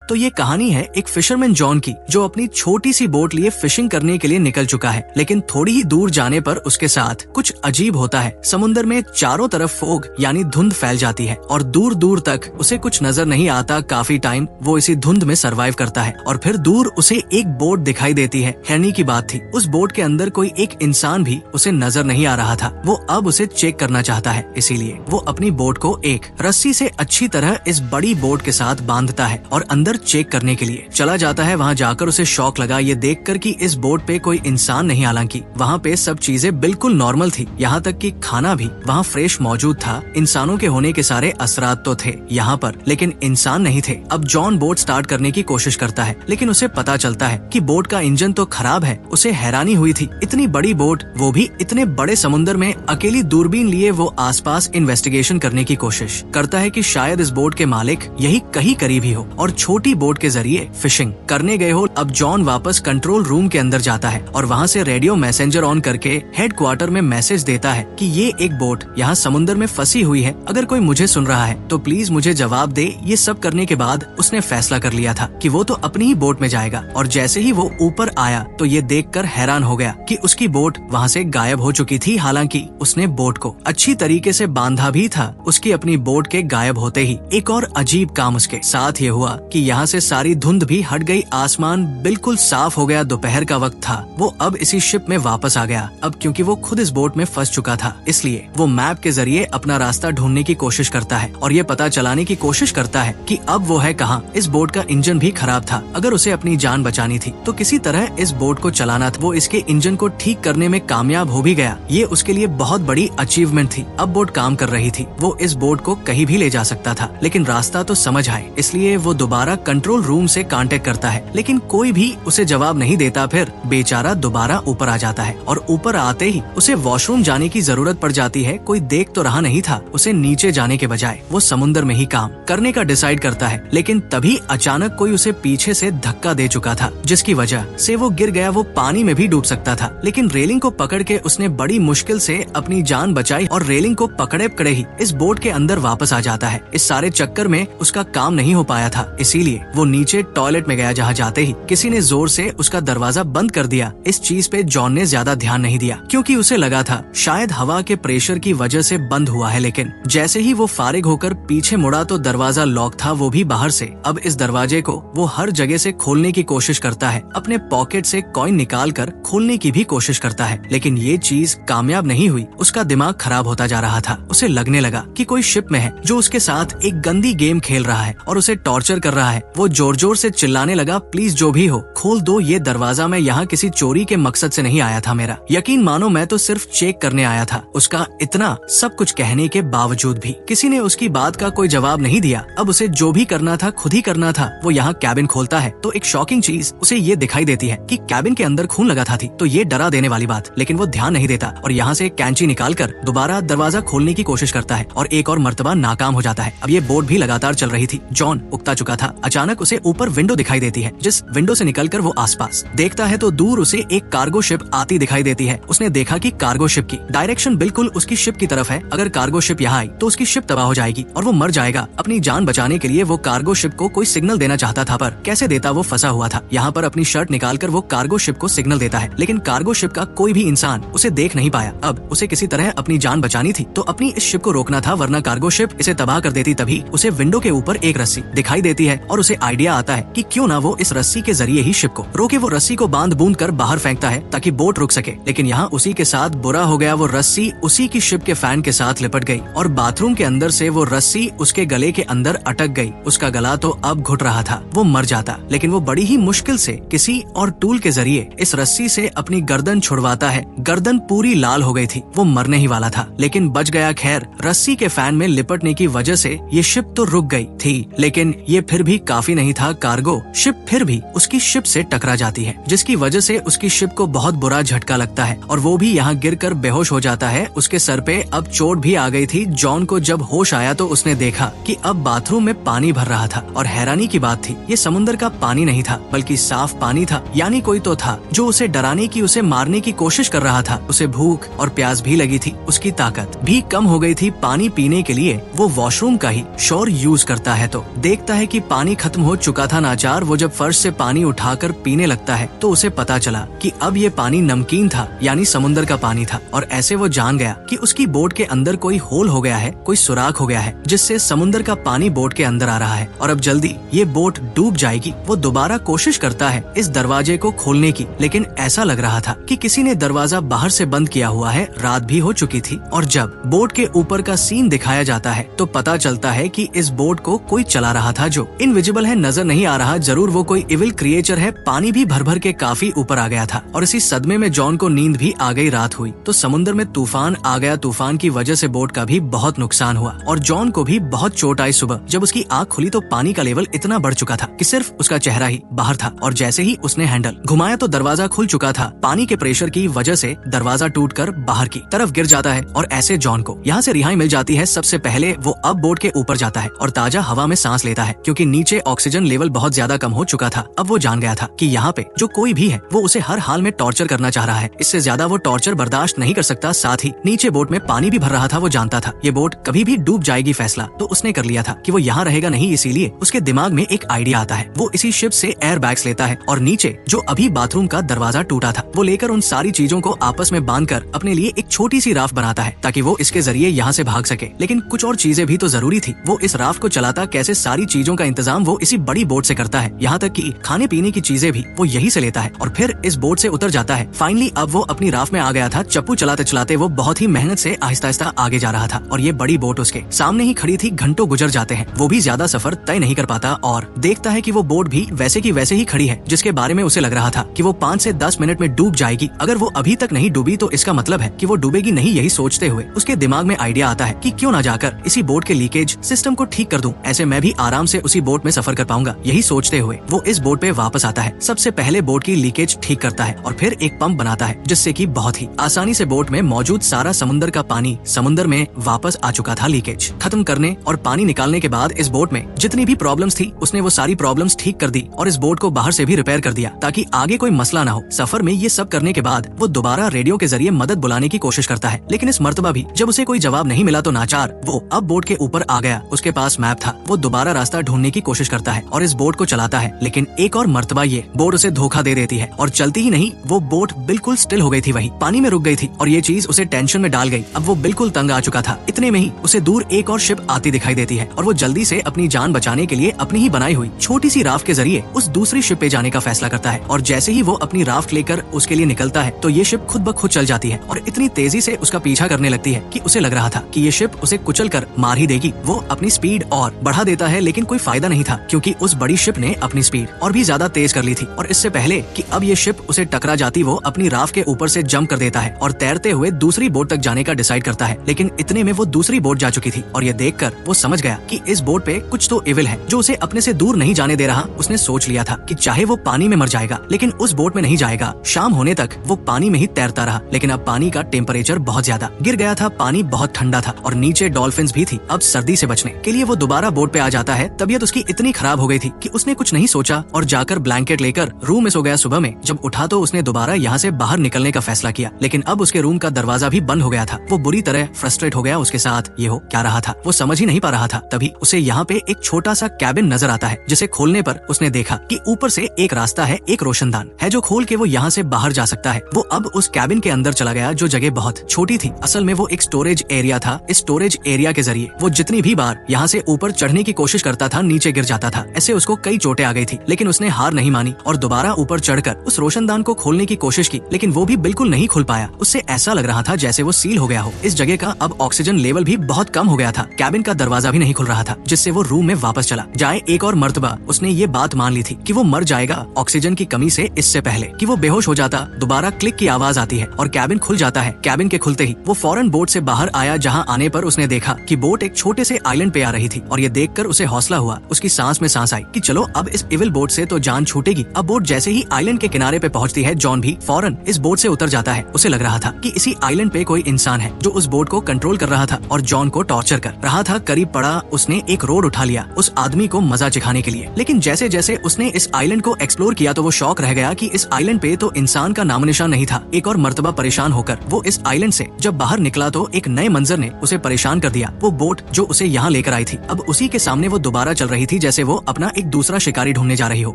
तो ये कहानी है एक फिशरमैन जॉन की, जो अपनी छोटी सी बोट लिए फिशिंग करने के लिए निकल चुका है, लेकिन थोड़ी ही दूर जाने पर उसके साथ कुछ अजीब होता है। समुद्र में चारों तरफ फोग यानी धुंध फैल जाती है और दूर दूर तक उसे कुछ नजर नहीं आता। काफी टाइम वो इसी धुंध में सरवाइव करता है और फिर दूर उसे एक बोट दिखाई देती है। हैरानी की बात थी, उस बोट के अंदर कोई एक इंसान भी उसे नजर नहीं आ रहा था। वो अब उसे चेक करना चाहता है, इसीलिए वो अपनी बोट को एक रस्सी से अच्छी तरह इस बड़ी बोट के साथ बांधता है और अंदर चेक करने के लिए चला जाता है। वहाँ जाकर उसे शॉक लगा ये देखकर कि इस बोट पे कोई इंसान नहीं, हालांकि वहाँ पे सब चीजें बिल्कुल नॉर्मल थी, यहाँ तक कि खाना भी वहाँ फ्रेश मौजूद था। इंसानों के होने के सारे असरात तो थे यहाँ पर, लेकिन इंसान नहीं थे। अब जॉन बोट स्टार्ट करने की कोशिश करता है, लेकिन उसे पता चलता है कि बोट का इंजन तो खराब है। उसे हैरानी हुई थी, इतनी बड़ी बोट, वो भी इतने बड़े समुद्र में, अकेली दूरबीन लिए वो आसपास इन्वेस्टिगेशन करने की कोशिश करता है कि शायद इस बोट के मालिक यही कहीं करीब ही हो और छोटी बोट के जरिए फिशिंग करने गए हो। अब जॉन वापस कंट्रोल रूम के अंदर जाता है और वहाँ से रेडियो मैसेंजर ऑन करके हेडक्वार्टर में मैसेज देता है कि ये एक बोट यहाँ समुद्र में फंसी हुई है, अगर कोई मुझे सुन रहा है तो प्लीज मुझे जवाब दे। ये सब करने के बाद उसने फैसला कर लिया था कि वो तो अपनी ही बोट में जाएगा और जैसे ही वो ऊपर आया तो ये देखकर हैरान हो गया कि उसकी बोट वहाँ से गायब हो चुकी थी। हालांकि उसने बोट को अच्छी तरीके से बांधा भी था। उसकी अपनी बोट के गायब होते ही एक और अजीब काम उसके साथ ये हुआ कि यहाँ से सारी धुंध भी हट गई, आसमान बिल्कुल साफ हो गया। दोपहर का वक्त था, वो अब इसी शिप में वापस आ गया। अब क्योंकि वो खुद इस बोट में फंस चुका था, इसलिए वो मैप के जरिए अपना रास्ता ढूंढने की कोशिश करता है और ये पता चलाने की कोशिश करता है कि अब वो है कहाँ। इस बोट का इंजन भी खराब था, अगर उसे अपनी जान बचानी थी तो किसी तरह इस बोट को चलाना था। वो इसके इंजन को ठीक करने में कामयाब हो भी गया, ये उसके लिए बहुत बड़ी अचीवमेंट थी। अब बोट काम कर रही थी, वो इस बोट को कहीं भी ले जा सकता था, लेकिन रास्ता तो समझ आए, इसलिए वो दोबारा कंट्रोल रूम से कांटेक्ट करता है, लेकिन कोई भी उसे जवाब नहीं देता। फिर बेचारा दोबारा ऊपर आ जाता है और ऊपर आते ही उसे वॉशरूम जाने की जरूरत पड़ जाती है। कोई देख तो रहा नहीं था, उसे नीचे जाने के बजाय वो समुद्र में ही काम करने का डिसाइड करता है, लेकिन तभी अचानक कोई उसे पीछे से धक्का दे चुका था, जिसकी वजह से वो गिर गया। वो पानी में भी डूब सकता था, लेकिन रेलिंग को पकड़ के उसने बड़ी मुश्किल से अपनी जान बचाई और रेलिंग को पकड़े पकड़े ही इस बोट के अंदर वापस आ जाता है। इस सारे चक्कर में उसका काम नहीं हो पाया था, इसीलिए वो नीचे टॉयलेट में गया, जहाँ जाते ही किसी ने जोर से उसका दरवाजा बंद कर दिया। इस चीज पे जॉन ने ज्यादा ध्यान नहीं दिया, क्योंकि उसे लगा था शायद हवा के प्रेशर की वजह से बंद हुआ है, लेकिन जैसे ही वो फारिग होकर पीछे मुड़ा तो दरवाजा लॉक था, वो भी बाहर से। अब इस दरवाजे को वो हर जगह से खोलने की कोशिश करता है, अपने पॉकेट से कॉइन निकाल कर खोलने की भी कोशिश करता है, लेकिन ये चीज कामयाब नहीं हुई। उसका दिमाग खराब होता जा रहा था, उसे लगने लगा कि कोई शिप में है जो उसके साथ एक गंदी गेम खेल रहा है और उसे टॉर्चर कर रहा है। वो जोर जोर से चिल्लाने लगा, प्लीज जो भी हो खोल दो ये दरवाजा, मैं यहाँ किसी चोरी के मकसद से नहीं आया था, मेरा यकीन मानो मैं तो सिर्फ चेक करने आया था। उसका इतना सब कुछ कहने के बावजूद भी किसी ने उसकी बात का कोई जवाब नहीं दिया। अब उसे जो भी करना था खुद ही करना था। वो यहाँ कैबिन खोलता है तो एक शॉकिंग चीज उसे ये दिखाई देती है कि कैबिन के अंदर खून लगा था थी, तो ये डरा देने वाली बात, लेकिन वो ध्यान नहीं देता और यहाँ से एक कैंची निकाल कर दोबारा दरवाजा खोलने की कोशिश करता है और एक और मर्तबा नाकाम हो जाता है। अब ये बोट भी लगातार चल रही थी, जॉन उकता चुका था। अचानक उसे ऊपर विंडो दिखाई देती है, जिस विंडो से निकलकर वो आसपास देखता है तो दूर उसे एक कार्गो शिप आती दिखाई देती है। उसने देखा कि कार्गो शिप की डायरेक्शन बिल्कुल उसकी शिप की तरफ है। अगर कार्गो शिप यहाँ आई तो उसकी शिप तबाह हो जाएगी और वो मर जाएगा। अपनी जान बचाने के लिए वो कार्गो शिप को कोई सिग्नल देना चाहता था, पर कैसे देता, वो फंसा हुआ था। यहाँ पर अपनी शर्ट निकालकर वो कार्गो शिप को सिग्नल देता है, लेकिन कार्गो शिप का कोई भी इंसान उसे देख नहीं पाया। अब उसे किसी तरह अपनी जान बचानी थी तो अपनी इस शिप को रोकना था, वरना कार्गो शिप इसे तबाह कर देती। तभी उसे विंडो के ऊपर एक रस्सी दिखाई देती है और उसे आइडिया आता है कि क्यों ना वो इस रस्सी के जरिए ही शिप को रोके। वो रस्सी को बांध बूंद कर बाहर फेंकता है ताकि बोट रुक सके, लेकिन यहाँ उसी के साथ बुरा हो गया। वो रस्सी उसी की शिप के फैन के साथ लिपट गई और बाथरूम के अंदर से वो रस्सी उसके गले के अंदर अटक गई। उसका गला तो अब घुट रहा था, वो मर जाता, लेकिन वो बड़ी ही मुश्किल से किसी और टूल के जरिए इस रस्सी से अपनी गर्दन छुड़वाता है। गर्दन पूरी लाल हो गई थी, वो मरने ही वाला था, लेकिन बच गया। खैर, रस्सी के फैन में लिपटने की वजह से ये शिप तो रुक गई थी, लेकिन ये फिर भी काफी नहीं था। कार्गो शिप फिर भी उसकी शिप से टकरा जाती है, जिसकी वजह से उसकी शिप को बहुत बुरा झटका लगता है और वो भी यहाँ गिरकर बेहोश हो जाता है। उसके सर पे अब चोट भी आ गई थी। जॉन को जब होश आया तो उसने देखा कि अब बाथरूम में पानी भर रहा था और हैरानी की बात थी, ये समुद्र का पानी नहीं था बल्कि साफ पानी था। यानी कोई तो था जो उसे डराने की, उसे मारने की कोशिश कर रहा था। उसे भूख और प्यास भी लगी थी, उसकी ताकत भी कम हो गई थी। पानी पीने के लिए वो वॉशरूम का ही शोर यूज करता है तो देखता है कि पानी खत्म हो चुका था नाचार वो जब फर्श से पानी उठाकर पीने लगता है तो उसे पता चला कि अब ये पानी नमकीन था, यानी समुंदर का पानी था। और ऐसे वो जान गया कि उसकी बोट के अंदर कोई होल हो गया है, कोई सुराख हो गया है, जिससे समुंदर का पानी बोट के अंदर आ रहा है और अब जल्दी ये बोट डूब जाएगी। वो दोबारा कोशिश करता है इस दरवाजे को खोलने की, लेकिन ऐसा लग रहा था कि किसी ने दरवाजा बाहर से बंद किया हुआ है। रात भी हो चुकी थी और जब बोट के ऊपर का सीन दिखाया जाता है तो पता चलता है कि इस बोट को कोई चला रहा था जो इनविजिबल है, नजर नहीं आ रहा, जरूर वो कोई इविल क्रिएचर है। पानी भी भर भर के काफी ऊपर आ गया था और इसी सदमे में जॉन को नींद भी आ गई। रात हुई तो समुद्र में तूफान आ गया। तूफान की वजह से बोट का भी बहुत नुकसान हुआ और जॉन को भी बहुत चोट आई। सुबह जब उसकी आँख खुली तो पानी का लेवल इतना बढ़ चुका था कि सिर्फ उसका चेहरा ही बाहर था और जैसे ही उसने हैंडल घुमाया तो दरवाजा खुल चुका था। पानी के प्रेशर की वजह से दरवाजा टूटकर बाहर की तरफ गिर जाता है और ऐसे जॉन को यहाँ से रिहाई मिल जाती है। सबसे पहले वो अब बोट के ऊपर जाता है और ताजा हवा में सांस लेता है क्योंकि नीचे ऑक्सीजन लेवल बहुत ज्यादा कम हो चुका था। अब वो जान गया था कि यहाँ पे जो कोई भी है वो उसे हर हाल में टॉर्चर करना चाह रहा है। इससे ज्यादा वो टॉर्चर बर्दाश्त नहीं कर सकता। साथ ही नीचे बोट में पानी भी भर रहा था। वो जानता था ये बोट कभी भी डूब जाएगी। फैसला तो उसने कर लिया था कि वो यहाँ रहेगा नहीं। इसीलिए उसके दिमाग में एक आइडिया आता है। वो इसी शिप से एयर बैग्स लेता है और नीचे जो अभी बाथरूम का दरवाजा टूटा था वो लेकर उन सारी चीजों को आपस में बांधकर अपने लिए एक छोटी सी राफ्ट बनाता है ताकि वो इसके जरिए यहाँ से भाग सके। लेकिन कुछ और चीजें भी तो जरूरी थी। वो इस राफ्ट को चलाता कैसे, सारी चीजों का इंतजाम वो इसी बड़ी बोट से करता है। यहाँ तक कि खाने पीने की चीजें भी वो यही से लेता है और फिर इस बोट से उतर जाता है। फाइनली अब वो अपनी राफ्ट में आ गया था। चप्पू चलाते चलाते वो बहुत ही मेहनत से आहिस्ता आहिस्ता आगे जा रहा था और ये बड़ी बोट उसके सामने ही खड़ी थी। घंटों गुजर जाते हैं, वो भी ज्यादा सफर तय नहीं कर पाता और देखता है कि वो बोट भी वैसे की वैसे ही खड़ी है जिसके बारे में उसे लग रहा था कि वो 5 से 10 मिनट में डूब जाएगी। अगर वो अभी तक नहीं डूबी तो इसका मतलब है कि वो डूबेगी नहीं। यही सोचते हुए उसके दिमाग में आइडिया आता है कि क्यों ना जाकर इसी बोट के लीकेज सिस्टम को ठीक कर दूं, ऐसे मैं भी आराम से उसी बोट में सफर कर पाऊंगा। यही सोचते हुए वो इस बोट पे वापस आता है। सबसे पहले बोट की लीकेज ठीक करता है और फिर एक पंप बनाता है जिससे कि बहुत ही आसानी से बोट में मौजूद सारा समुद्र का पानी समुद्र में वापस आ चुका था। लीकेज खत्म करने और पानी निकालने के बाद इस बोट में जितनी भी प्रॉब्लम्स थी उसने वो सारी प्रॉब्लम्स ठीक कर दी और इस बोट को बाहर से भी रिपेयर कर दिया ताकि आगे कोई मसला ना हो। सफर में ये सब करने के बाद वो दोबारा रेडियो के जरिए मदद बुलाने की कोशिश करता है, लेकिन इस मर्तबा भी जब उसे कोई जवाब नहीं मिला तो नाचार वो अब बोट के ऊपर आ गया। उसके पास मैप था। वो दोबारा रास्ता ढूंढने की कोशिश करता है और इस बोट को चलाता है, लेकिन एक और मर्तबा ये बोट उसे धोखा दे देती है और चलती ही नहीं वो बोट बिल्कुल स्टिल हो गई थी, वही पानी में रुक गई थी और ये चीज उसे टेंशन में डाल गई। अब वो बिल्कुल तंग आ चुका था। इतने में ही उसे दूर एक और शिप आती दिखाई देती है और वो जल्दी से अपनी जान बचाने के लिए अपनी ही बनाई हुई छोटी सी राफ्ट के जरिए उस दूसरी शिप पे जाने का फैसला करता है और जैसे ही वो अपनी राफ्ट लेकर उसके लिए निकलता है तो ये शिप खुद ब खुद चल जाती है और इतनी तेजी से उसका पीछा करने लगती है कि उसे लग रहा था कि ये शिप उसे कुचल कर मार ही देगी। वो अपनी स्पीड और बढ़ा देता है लेकिन कोई फायदा नहीं था क्योंकि उस बड़ी शिप ने अपनी स्पीड और भी ज्यादा तेज कर ली थी और इससे पहले कि अब ये शिप उसे टकरा जाती वो अपनी राफ्ट के ऊपर से जंप कर देता है और तैरते हुए दूसरी बोट तक जाने का डिसाइड करता है। लेकिन इतने में वो दूसरी बोट जा चुकी थी और ये देखकर वो समझ गया कि इस बोट पे कुछ तो इविल है जो उसे अपने से दूर नहीं जाने दे रहा। उसने सोच लिया था कि चाहे वो पानी में मर जाएगा लेकिन उस बोट में नहीं जाएगा। शाम होने तक वो पानी में ही तैरता रहा, लेकिन अब पानी का टेम्परेचर बहुत ज्यादा गिर गया था। पानी बहुत ठंडा था और नीचे डॉल्फिन्स भी थी। अब सर्दी से बचने के लिए वो दोबारा बोट पे आ जाता है। तबीयत उसकी इतनी खराब हो गई थी कि उसने कुछ नहीं सोचा और जाकर ब्लैंकेट लेकर रूम में सो गया। सुबह में जब उठा तो उसने दोबारा यहाँ से बाहर निकलने का फैसला किया, लेकिन अब उसके रूम का दरवाजा भी बंद हो गया था। वो बुरी तरह फ्रस्ट्रेट हो गया। उसके साथ ये हो क्या रहा था वो समझ ही नहीं पा रहा था। तभी उसे यहाँ पे एक छोटा सा कैबिन नजर आता है जिसे खोलने पर उसने देखा कि ऊपर से एक रास्ता है, एक रोशनदान है जो खोल के वो यहाँ से बाहर जा सकता है। वो अब उस कैबिन के अंदर चला गया जो जगह बहुत छोटी थी। असल में वो एक स्टोरेज एरिया था। इस स्टोरेज एरिया के जरिए वो जितनी भी बार यहाँ से ऊपर चढ़ने की कोशिश करता था नीचे गिर जाता था। ऐसे उसको कई चोटें आ गई थी, लेकिन उसने हार नहीं मानी और दोबारा ऊपर चढ़कर उस रोशनदान को खोलने की कोशिश की, लेकिन वो भी बिल्कुल नहीं खुल पाया। उससे ऐसा लग रहा था जैसे वो सील हो गया हो। इस जगह का अब ऑक्सीजन लेवल भी बहुत कम हो गया था। कैबिन का दरवाजा भी नहीं खुल रहा था, जिससे वो रूम में वापस चला जाए। एक और मर्तबा उसने ये बात मान ली थी कि वो मर जाएगा ऑक्सीजन की कमी से। इससे पहले कि वो बेहोश हो जाता, दोबारा क्लिक की आवाज आती है और कैबिन खुल जाता है। कैबिन के खुलते ही वो फौरन बोट से बाहर आया, जहाँ आने पर उसने देखा कि बोट एक छोटे से आइलैंड पे आ रही थी और ये देखकर उसे हौसला हुआ। उसकी सांस में सांस आई कि चलो अब इस इविल बोट से तो जान छूटेगी। अब बोट जैसे ही आइलैंड के किनारे पे पहुंचती है, जॉन भी फौरन इस बोट से उतर जाता है। उसे लग रहा था कि इसी आइलैंड पे कोई इंसान है जो उस बोट को कंट्रोल कर रहा था और जॉन को टॉर्चर कर रहा था। करीब पड़ा, उसने एक रोड उठा लिया उस आदमी को मजा चिखाने के लिए। लेकिन जैसे जैसे उसने इस आइलैंड को एक्सप्लोर किया तो वो शॉक रह गया कि इस आइलैंड पे तो इंसान का नाम निशान नहीं था। एक और मर्तबा परेशान होकर वो इस आइलैंड से जब बाहर निकला तो एक नए मंजर ने उसे परेशान कर दिया। वो बोट जो उसे यहाँ लेकर आई थी अब उसी के सामने वो दोबारा चल रही थी जैसे वो अपना एक दूसरा शिकारी ढूंढने जा रही हो।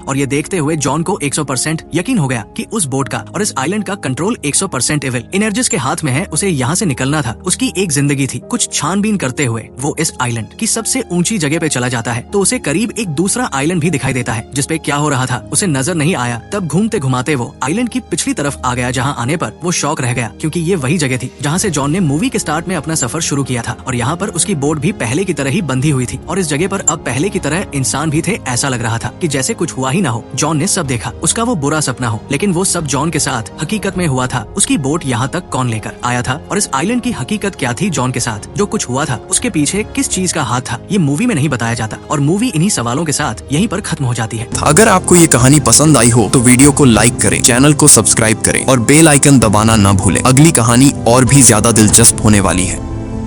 और ये देखते हुए जॉन को 100% यकीन हो गया कि उस बोट का और इस आइलैंड का कंट्रोल 100% एविल इनर्जिस के हाथ में है। उसे यहाँ से निकलना था, उसकी एक जिंदगी थी। कुछ छानबीन करते हुए वो इस आइलैंड की सबसे ऊंची जगह पे चला जाता है तो उसे करीब एक दूसरा आइलैंड भी दिखाई देता है जिसपे क्या हो रहा था उसे नजर नहीं आया। तब घूमते घुमाते वो आइलैंड की पिछली तरफ आ गया, जहाँ आने पर वो शॉक रह गया क्योंकि ये वही जगह थी जहाँ से जॉन ने मूवी के स्टार्ट में अपना सफर शुरू किया था। और यहाँ पर उसकी बोट भी पहले की तरह ही बंधी हुई थी और इस जगह पर अब पहले की तरह इंसान भी थे। ऐसा लग रहा था कि जैसे कुछ हुआ ही ना हो। जॉन ने सब देखा, उसका वो बुरा सपना हो, लेकिन वो सब जॉन के साथ हकीकत में हुआ था। उसकी बोट यहाँ तक कौन लेकर आया था और इस आइलैंड की हकीकत क्या थी जॉन के साथ, जो कुछ हुआ था उसके पीछे किस चीज का हाथ था, ये मूवी में नहीं बताया जाता और मूवी इन्हीं सवालों के साथ यहीं पर खत्म हो जाती है। अगर आपको ये कहानी पसंद आई हो तो वीडियो को लाइक करें, चैनल को सब्सक्राइब करें और बेल आइकन दबाना न भूलें। अगली कहानी और भी ज्यादा दिलचस्प होने वाली है।